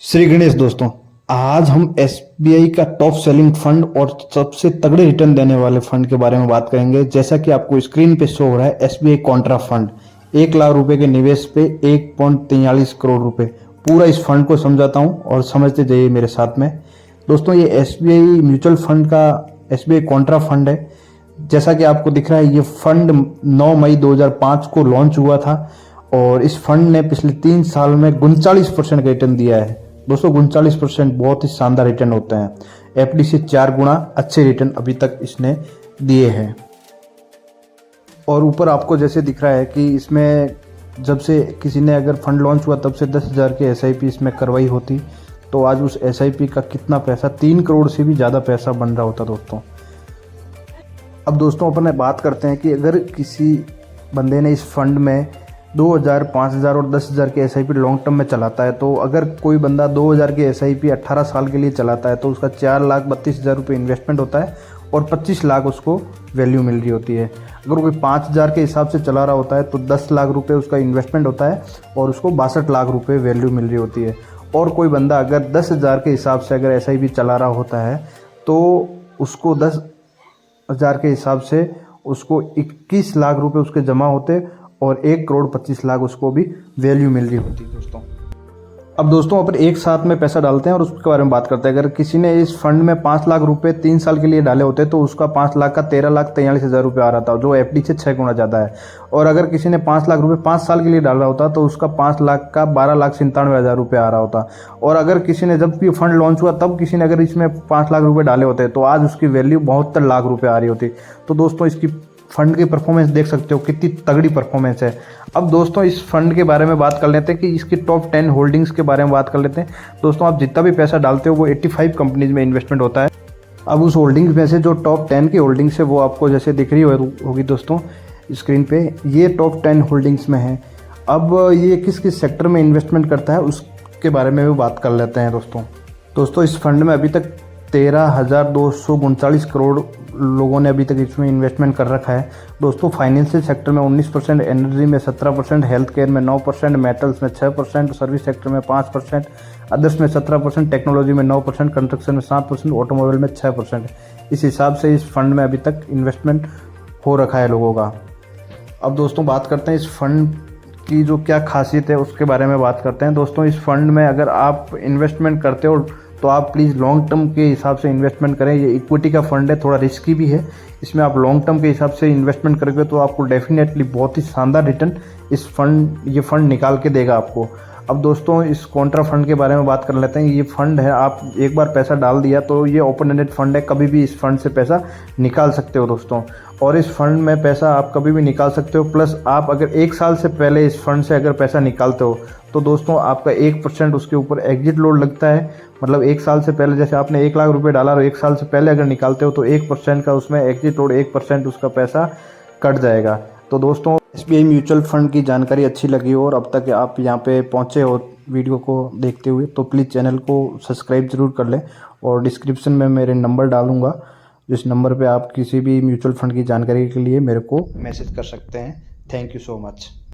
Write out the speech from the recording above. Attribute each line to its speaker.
Speaker 1: श्री गणेश दोस्तों, आज हम एसबीआई का टॉप सेलिंग फंड और सबसे तगड़े रिटर्न देने वाले फंड के बारे में बात करेंगे। जैसा कि आपको स्क्रीन पे शो हो रहा है, एसबीआई कॉन्ट्रा फंड 1 लाख रुपए के निवेश पे 1.43 करोड़ रुपए। पूरा इस फंड को समझाता हूं और समझते जाइए मेरे साथ में। दोस्तों, ये एसबीआई म्यूचुअल फंड का एसबीआई कॉन्ट्रा फंड है। जैसा कि आपको दिख रहा है, ये फंड 9 मई 2005 को लॉन्च हुआ था और इस फंड ने पिछले 3 साल में 39% का रिटर्न दिया है। दोस्तों, 39% बहुत ही शानदार रिटर्न होते हैं। एफडी से 4 गुना अच्छे रिटर्न अभी तक इसने दिए हैं। और ऊपर आपको जैसे दिख रहा है कि इसमें जब से किसी ने अगर फंड लॉन्च हुआ तब से 10,000 की एसआईपी इसमें करवाई होती तो आज उस एसआईपी का कितना पैसा, 3 करोड़ से भी ज़्यादा पैसा बन रहा होता दोस्तों। अब दोस्तों, अपन बात करते हैं कि अगर किसी बंदे ने इस फंड में 2,000, 5,000 और 10,000 के एसआईपी लॉन्ग टर्म में चलाता है, तो अगर कोई बंदा 2,000 की एसआईपी 18 साल के लिए चलाता है तो उसका 4,32,000 रुपये इन्वेस्टमेंट होता है और 25 लाख उसको वैल्यू मिल रही होती है। अगर कोई 5,000 के हिसाब से चला रहा होता है तो 10 लाख रुपये उसका इन्वेस्टमेंट होता है और उसको 62 लाख रुपये वैल्यू मिल रही होती है। और कोई बंदा अगर 10,000 के हिसाब से अगर एसआईपी चला रहा होता है तो उसको 10,000 के हिसाब से उसको 21 लाख रुपए उसके जमा होते और 1,25,00,000 उसको भी वैल्यू मिल रही होती दोस्तों। अब दोस्तों, अपन एक साथ में पैसा डालते हैं और उसके बारे में बात करते हैं। अगर किसी ने इस फंड में 5 लाख रुपए 3 साल के लिए डाले होते तो उसका 5 लाख का 13,43,000 रुपये आ रहा था, जो एफडी से 6 गुना ज़्यादा है। और अगर किसी ने 5 लाख रुपए 5 साल के लिए डाला होता तो उसका 5 लाख का 12,97,000 रुपये आ रहा होता। और अगर किसी ने, जब भी फंड लॉन्च हुआ तब किसी ने अगर इसमें 5 लाख रुपये डाले होते तो आज उसकी वैल्यू 72 लाख रुपये आ रही होती। तो दोस्तों, इसकी फंड की परफॉर्मेंस देख सकते हो कितनी तगड़ी परफॉर्मेंस है। अब दोस्तों, इस फंड के बारे में बात कर लेते हैं कि इसकी टॉप 10 होल्डिंग्स के बारे में बात कर लेते हैं। दोस्तों, आप जितना भी पैसा डालते हो वो 85 कंपनीज में इन्वेस्टमेंट होता है। अब उस होल्डिंग्स में से जो टॉप 10 की होल्डिंग्स है वो आपको जैसे दिख रही होगी दोस्तों स्क्रीन पे, ये टॉप 10 होल्डिंग्स में है। अब ये किस किस सेक्टर में इन्वेस्टमेंट करता है उसके बारे में भी बात कर लेते हैं दोस्तों, इस फंड में अभी तक 13,239 करोड़ लोगों ने अभी तक इसमें इन्वेस्टमेंट कर रखा है दोस्तों। फाइनेंशियल सेक्टर में 19%, एनर्जी में 17%, हेल्थ केयर में 9%, मेटल्स में 6%, सर्विस सेक्टर में 5%, अदर्स में 17%, टेक्नोलॉजी में 9%, कंस्ट्रक्शन में 7%, ऑटोमोबाइल में 6%। इस हिसाब से इस फंड में अभी तक इन्वेस्टमेंट हो रखा है लोगों का। अब दोस्तों, बात करते हैं इस फंड की जो क्या खासियत है उसके बारे में बात करते हैं दोस्तों। इस फंड में अगर आप इन्वेस्टमेंट करते हो तो आप प्लीज़ लॉन्ग टर्म के हिसाब से इन्वेस्टमेंट करें। ये इक्विटी का फंड है, थोड़ा रिस्की भी है। इसमें आप लॉन्ग टर्म के हिसाब से इन्वेस्टमेंट करोगे तो आपको डेफिनेटली बहुत ही शानदार रिटर्न ये फंड निकाल के देगा आपको। अब दोस्तों, इस कॉन्ट्रा फंड के बारे में बात कर लेते हैं। ये फंड है, आप एक बार पैसा डाल दिया तो ये ओपन एंडेड फंड है, कभी भी इस फंड से पैसा निकाल सकते हो दोस्तों। और इस फंड में पैसा आप कभी भी निकाल सकते हो। प्लस आप अगर 1 साल से पहले इस फंड से अगर पैसा निकालते हो तो दोस्तों आपका 1% उसके ऊपर एग्जिट लोड लगता है। मतलब 1 साल से पहले, जैसे आपने 1 लाख रुपए डाला और 1 साल से पहले अगर निकालते हो तो 1% का उसमें एग्जिट लोड, 1% उसका पैसा कट जाएगा। तो दोस्तों, एसबीआई म्यूचुअल फंड की जानकारी अच्छी लगी हो और अब तक आप यहाँ पे पहुँचे हो वीडियो को देखते हुए तो प्लीज़ चैनल को सब्सक्राइब ज़रूर कर लें। और डिस्क्रिप्शन में मेरे नंबर डालूंगा, जिस नंबर पे आप किसी भी म्यूचुअल फंड की जानकारी के लिए मेरे को मैसेज कर सकते हैं। Thank you so much.